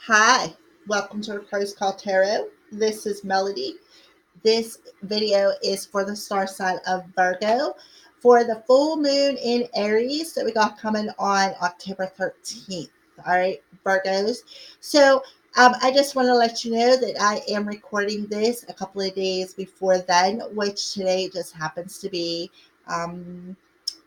Hi, welcome to Rose Call Tarot. This is Melody. This video is for the star sign of Virgo for the full moon in Aries that we got coming on October 13th. All right, Virgos. So I just want to let you know that I am recording this a couple of days before then, which today just happens to be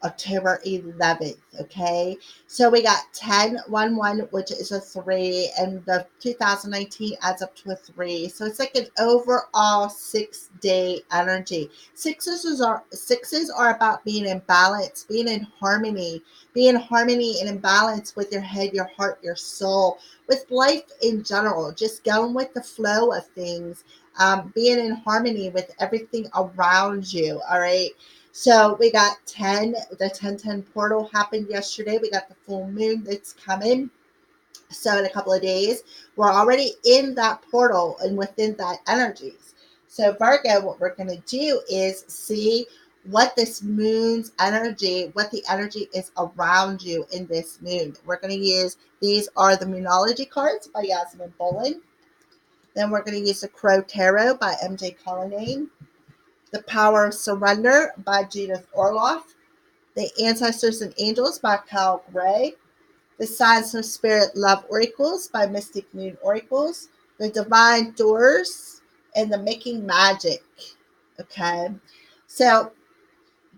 October 11th. Okay, so we got 1011, which is a 3, and the 2019 adds up to a 3. So it's like an overall 6-day energy. Sixes are about being in balance, being in harmony, and in balance with your head, your heart, your soul, with life in general, just going with the flow of things, being in harmony with everything around you. All right. So we got 10, the 1010 portal happened yesterday. We got the full moon that's coming. So in a couple of days, we're already in that portal and within that energies. So Virgo, what we're going to do is see what this moon's energy, what the energy is around you in this moon. We're going to use, these are the Moonology cards by Yasmin Bolin. Then we're going to use the Crow Tarot by MJ Cullinane. The Power of Surrender by Judith Orloff. The Ancestors and Angels by Cal Gray. The Signs of Spirit Love Oracles by Mystic Moon Oracles. The Divine Doors and the Making Magic. Okay. So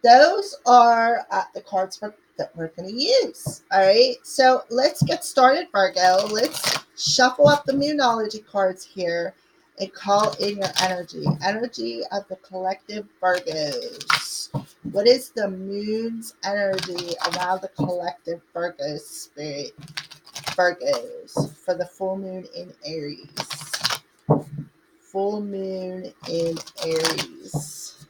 those are the cards that we're going to use. All right. So let's get started, Virgo. Let's shuffle up the Moonology cards here and call in your energy of the collective Virgos. What is the moon's energy around the collective Virgos spirit? Virgos for the full moon in Aries. Full moon in Aries.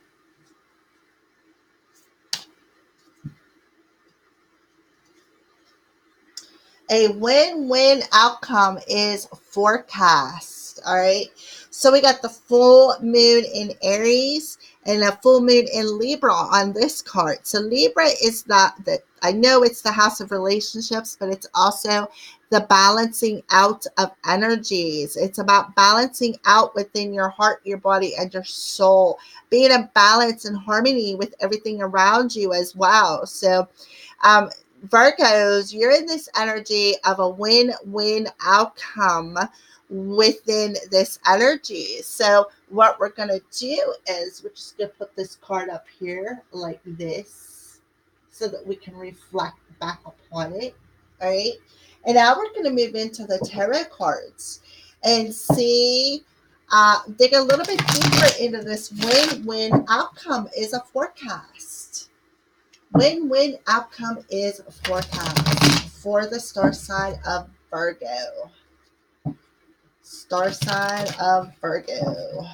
A win-win outcome is forecast. All right. So we got the full moon in Aries and a full moon in Libra on this card. So Libra is that I know it's the house of relationships, but it's also the balancing out of energies. It's about balancing out within your heart, your body, and your soul, being in balance and harmony with everything around you as well. So Virgos, you're in this energy of a win-win outcome within this energy. So what we're going to do is we're just going to put this card up here like this so that we can reflect back upon it. All right. And now we're going to move into the tarot cards and see, dig a little bit deeper into this win-win outcome is a forecast. Win-win outcome is forecast for the star sign of Virgo. Star sign of Virgo.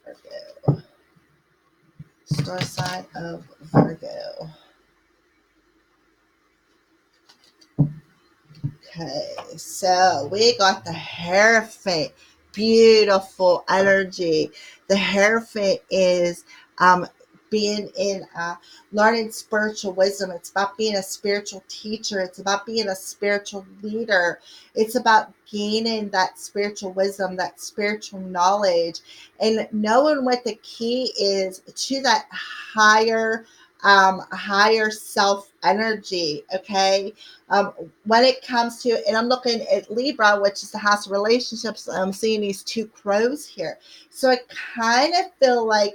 Virgo. Star sign of Virgo. Okay, so we got the Hierophant. Beautiful energy. The Hierophant is being in learning spiritual wisdom. It's about being a spiritual teacher. It's about being a spiritual leader. It's about gaining that spiritual wisdom, that spiritual knowledge, and knowing what the key is to that higher self energy. Okay. When it comes to, and I'm looking at Libra, which is the house of relationships, I'm seeing these two crows here. So I kind of feel like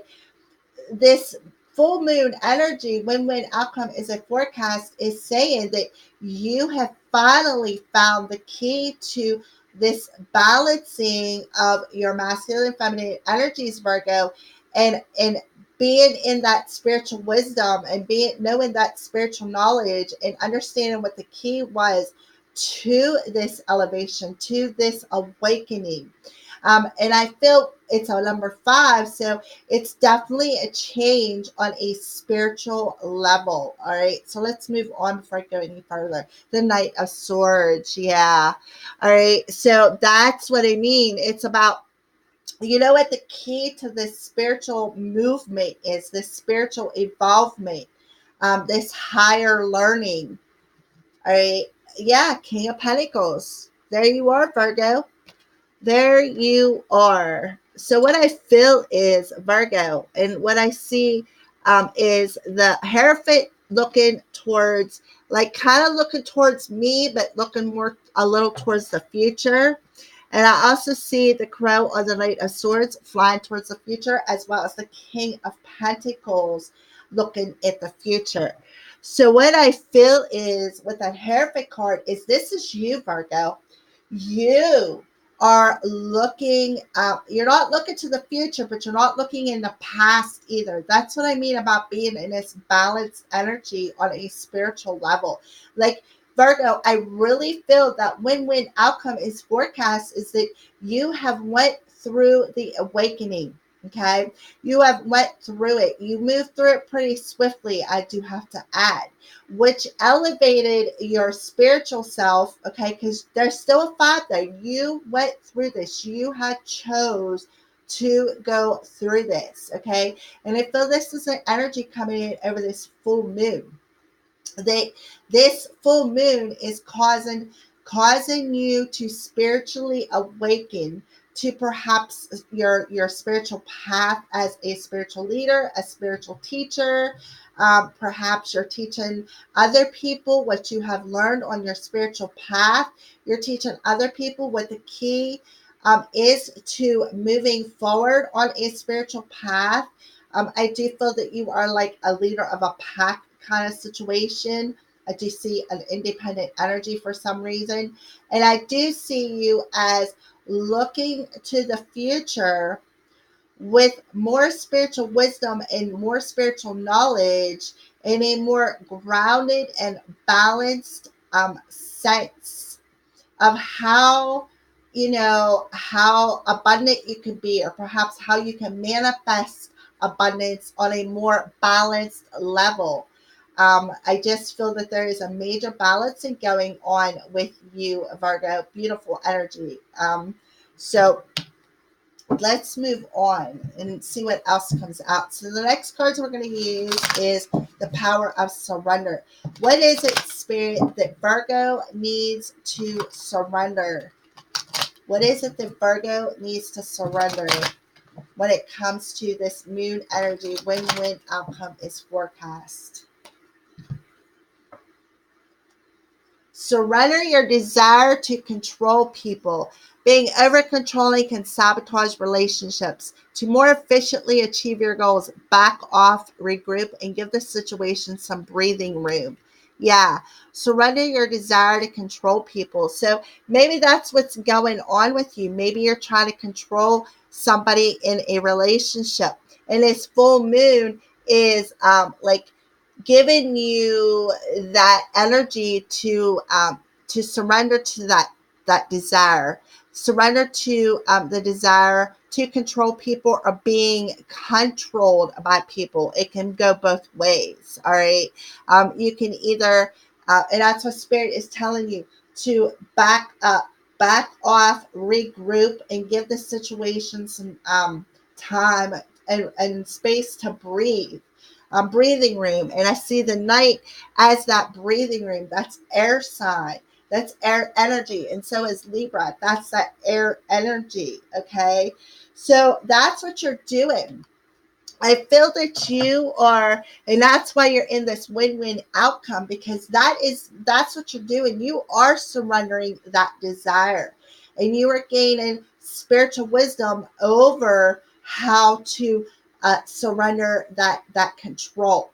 this full moon energy, win-win outcome is a forecast, is saying that you have finally found the key to this balancing of your masculine and feminine energies, Virgo, and being in that spiritual wisdom and knowing that spiritual knowledge and understanding what the key was to this elevation, to this awakening. And I feel it's a number 5, so it's definitely a change on a spiritual level. All right, so let's move on before I go any further. The Knight of Swords, yeah. All right, so that's what I mean. It's about You know what the key to this spiritual movement is? This spiritual evolvement, this higher learning. All right. Yeah, King of Pentacles. There you are, Virgo. There you are. So what I feel is Virgo, and what I see is the Hierophant looking towards, like kind of looking towards me, but looking more a little towards the future. And I also see the Crow or the Knight of Swords flying towards the future, as well as the King of Pentacles looking at the future. So what I feel is with that Hierophant card is this is you, Virgo. You are looking you're not looking to the future, but you're not looking in the past either. That's what I mean about being in this balanced energy on a spiritual level. Like Virgo, I really feel that win-win outcome is forecast is that you have went through the awakening. Okay, you have went through it. You moved through it pretty swiftly, I do have to add, which elevated your spiritual self. Okay, because there's still a five there. You went through this. You had chose to go through this. Okay, and I feel this is an energy coming in over this full moon. They This full moon is causing you to spiritually awaken to perhaps your spiritual path as a spiritual leader, a spiritual teacher. Perhaps you're teaching other people what you have learned on your spiritual path. You're teaching other people what the key is to moving forward on a spiritual path. I do feel that you are like a leader of a pack kind of situation. I do see an independent energy for some reason. And I do see you as looking to the future with more spiritual wisdom and more spiritual knowledge in a more grounded and balanced sense of how, how abundant you can be, or perhaps how you can manifest abundance on a more balanced level. I just feel that there is a major balancing going on with you, Virgo. Beautiful energy. So let's move on and see what else comes out. So the next cards we're going to use is the power of surrender. What is it, Spirit, that Virgo needs to surrender? What is it that Virgo needs to surrender when it comes to this moon energy? Win-win outcome is forecast. Surrender your desire to control people. Being over controlling can sabotage relationships. To more efficiently achieve your goals, back off, regroup, and give the situation some breathing room. Yeah, surrender your desire to control people. So maybe that's what's going on with you. Maybe you're trying to control somebody in a relationship. And this full moon is like giving you that energy to surrender to that desire, surrender to the desire to control people or being controlled by people. It can go both ways. All right, you can either and that's what Spirit is telling you, to back up, back off, regroup, and give the situation some time and space to breathe, breathing room. And I see the night as that breathing room. That's air sign. That's air energy. And so is Libra. That's that air energy. Okay. So that's what you're doing. I feel that you are, and that's why you're in this win-win outcome, because that's what you're doing. You are surrendering that desire, and you are gaining spiritual wisdom over how to surrender that control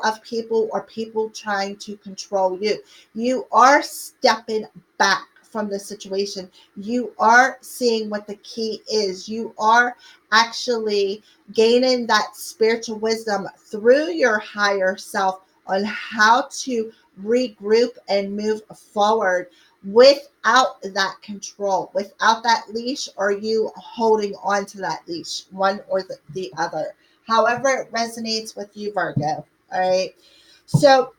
of people, or people trying to control you. You are stepping back from the situation. You are seeing what the key is. You are actually gaining that spiritual wisdom through your higher self on how to regroup and move forward without that control, without that leash, or you holding on to that leash, one or the other, however it resonates with you, Virgo. All right. So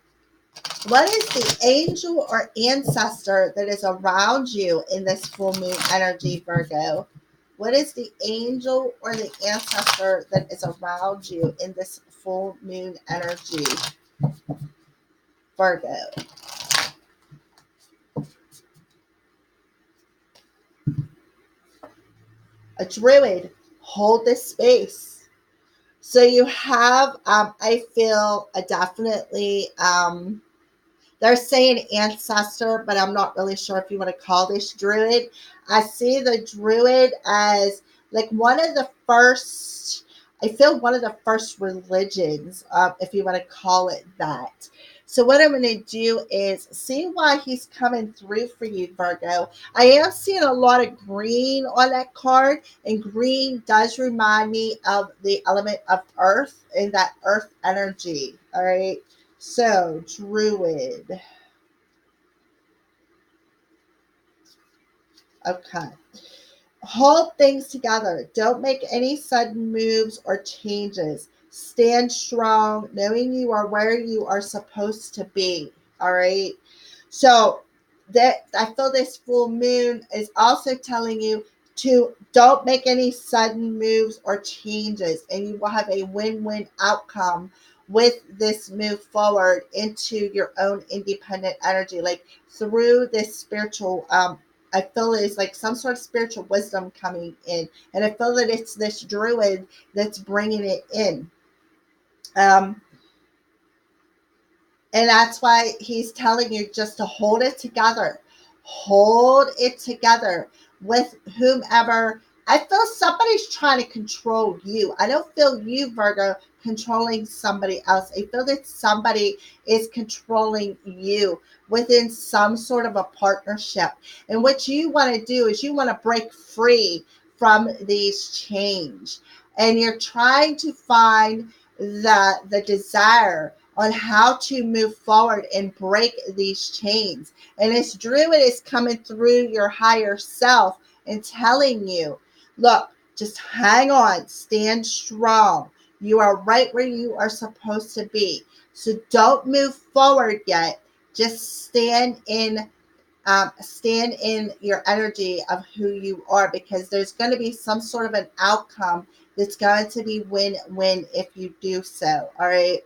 what is the angel or ancestor that is around you in this full moon energy, Virgo? What is the angel or the ancestor that is around you in this full moon energy, Virgo? A druid. Hold this space. So you have, I feel, a definitely, they're saying ancestor, but I'm not really sure if you want to call this druid. I see the druid as like one of the first, I feel one of the first religions, if you want to call it that. So what I'm going to do is see why he's coming through for you, Virgo. I am seeing a lot of green on that card, and green does remind me of the element of earth and that earth energy. All right. So, druid. Okay. Hold things together. Don't make any sudden moves or changes. Stand strong, knowing you are where you are supposed to be. All right. So that I feel this full moon is also telling you to don't make any sudden moves or changes, and you will have a win-win outcome with this move forward into your own independent energy, like through this spiritual I feel it's like some sort of spiritual wisdom coming in, and I feel that it's this druid that's bringing it in. Um, and that's why he's telling you just to hold it together. Hold it together with whomever. I feel somebody's trying to control you. I don't feel you, Virgo, controlling somebody else. I feel that somebody is controlling you within some sort of a partnership. And what you want to do is you want to break free from these chains. And you're trying to find the desire on how to move forward and break these chains. And this druid is coming through your higher self and telling you, look, just hang on, stand strong. You are right where you are supposed to be. So don't move forward yet. Just stand in your energy of who you are, because there's going to be some sort of an outcome that's going to be win-win if you do so. All right.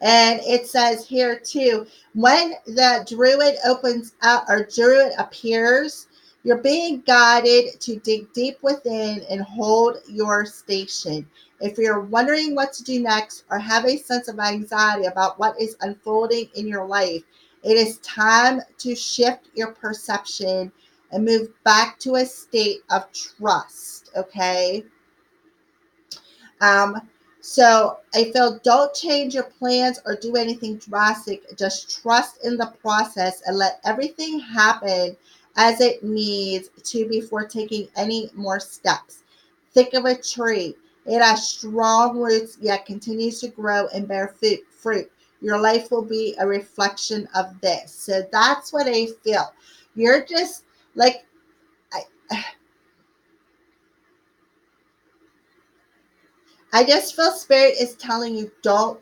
And it says here too, when the druid opens up or druid appears, you're being guided to dig deep within and hold your station. If you're wondering what to do next or have a sense of anxiety about what is unfolding in your life, it is time to shift your perception and move back to a state of trust. Okay. Um, so I feel don't change your plans or do anything drastic. Just trust in the process and let everything happen as it needs to before taking any more steps. Think of a tree. It has strong roots yet continues to grow and bear fruit. Your life will be a reflection of this. So that's what I feel. You're just like, I, I just feel spirit is telling you don't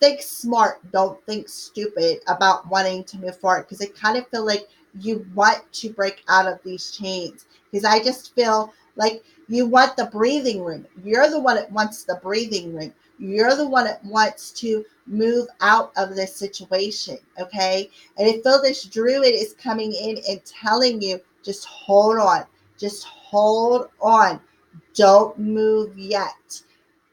think smart, don't think stupid about wanting to move forward, because I kind of feel like you want to break out of these chains, because I just feel like you want the breathing room. You're the one that wants the breathing room. You're the one that wants to move out of this situation, okay? And I feel this druid is coming in and telling you just hold on. Just hold on. Don't move yet,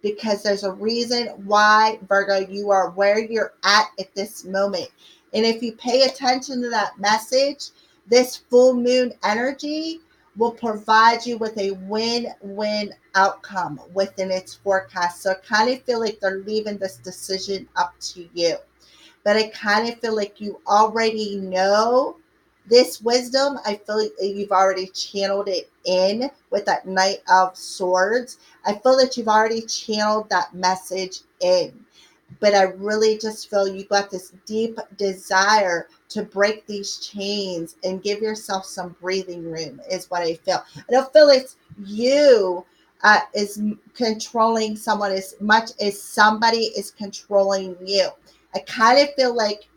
because there's a reason why, Virgo, you are where you're at this moment. And if you pay attention to that message, this full moon energy will provide you with a win-win outcome within its forecast. So I kind of feel like they're leaving this decision up to you. But I kind of feel like you already know this wisdom. I feel like you've already channeled it in with that Knight of Swords. I feel that you've already channeled that message in. But I really just feel you got this deep desire to break these chains and give yourself some breathing room, is what I feel. I don't feel it's you is controlling someone as much as somebody is controlling you. I kind of feel like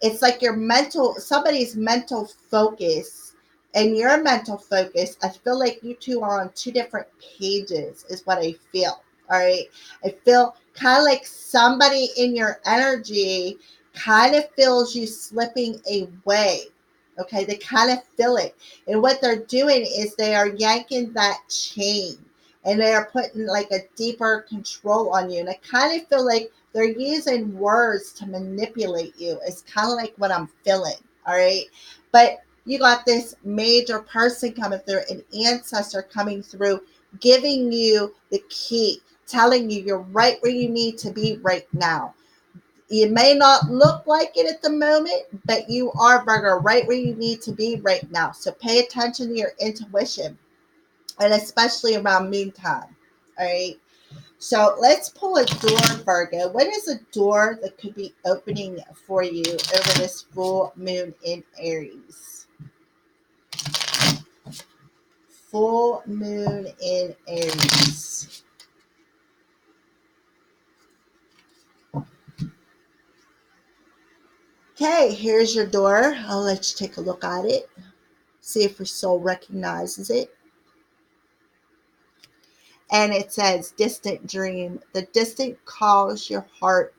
it's like your mental, somebody's mental focus and your mental focus, I feel like you two are on two different pages, is what I feel. All right. I feel kind of like somebody in your energy kind of feels you slipping away. Okay. They kind of feel it. And what they're doing is they are yanking that chain and they are putting like a deeper control on you. And I kind of feel like they're using words to manipulate you. It's kind of like what I'm feeling. All right. But you got this major person coming through, an ancestor coming through, giving you the key, telling you you're right where you need to be right now. You may not look like it at the moment, but you are, Virgo, right where you need to be right now. So pay attention to your intuition, and especially around moon time. All right. So let's pull a door, Virgo. What is a door that could be opening for you over this full moon in Aries? Full moon in Aries. Okay, here's your door. I'll let you take a look at it. See if your soul recognizes it. And it says, distant dream. The distant calls your heart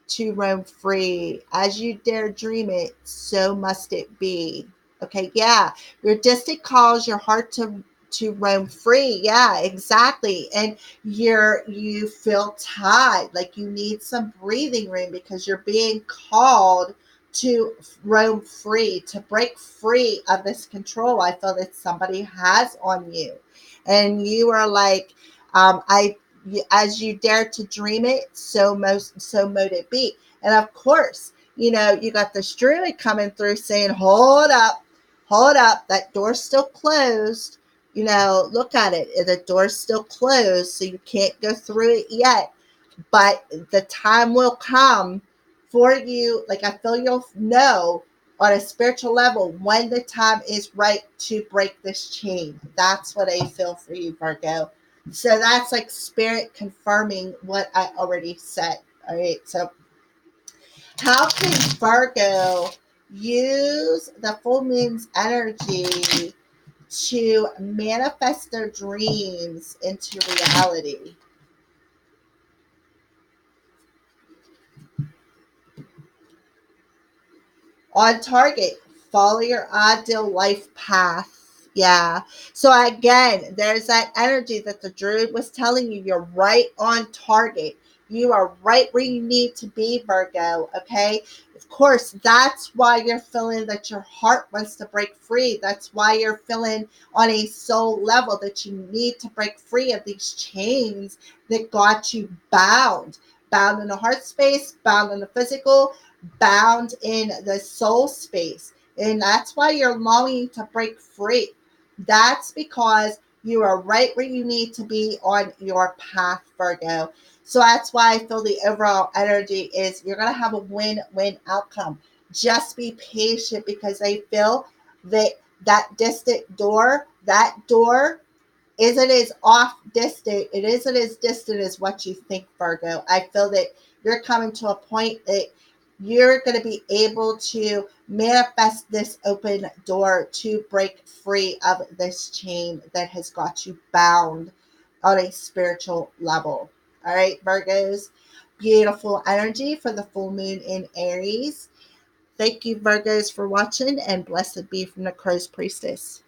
to roam free. As you dare dream it, so must it be. Okay, yeah. Your distant calls your heart to roam free. Yeah, exactly. And you feel tired, like you need some breathing room because you're being called to roam free, to break free of this control I feel that somebody has on you. And you are like, as you dare to dream it, so mote it be. And of course, you got the druid coming through saying, hold up, that door's still closed. Look at it, the door's still closed, so you can't go through it yet, but the time will come for you. Like, I feel you'll know on a spiritual level when the time is right to break this chain. That's what I feel for you, Virgo. So that's like spirit confirming what I already said. All right. So how can Virgo use the full moon's energy to manifest their dreams into reality? On target, follow your ideal life path. Yeah. So again, there's that energy that the druid was telling you. You're right on target. You are right where you need to be, Virgo. Okay. Of course, that's why you're feeling that your heart wants to break free. That's why you're feeling on a soul level that you need to break free of these chains that got you bound in the heart space, bound in the physical, bound in the soul space. And that's why you're longing to break free. That's because you are right where you need to be on your path, Virgo. So that's why I feel the overall energy is you're going to have a win-win outcome. Just be patient because I feel that that door isn't as off distant. It isn't as distant as what you think, Virgo. I feel that you're coming to a point that you're going to be able to manifest this open door to break free of this chain that has got you bound on a spiritual level. All right, Virgos. Beautiful energy for the full moon in Aries. Thank you, Virgos, for watching, and blessed be from the Crow's Priestess.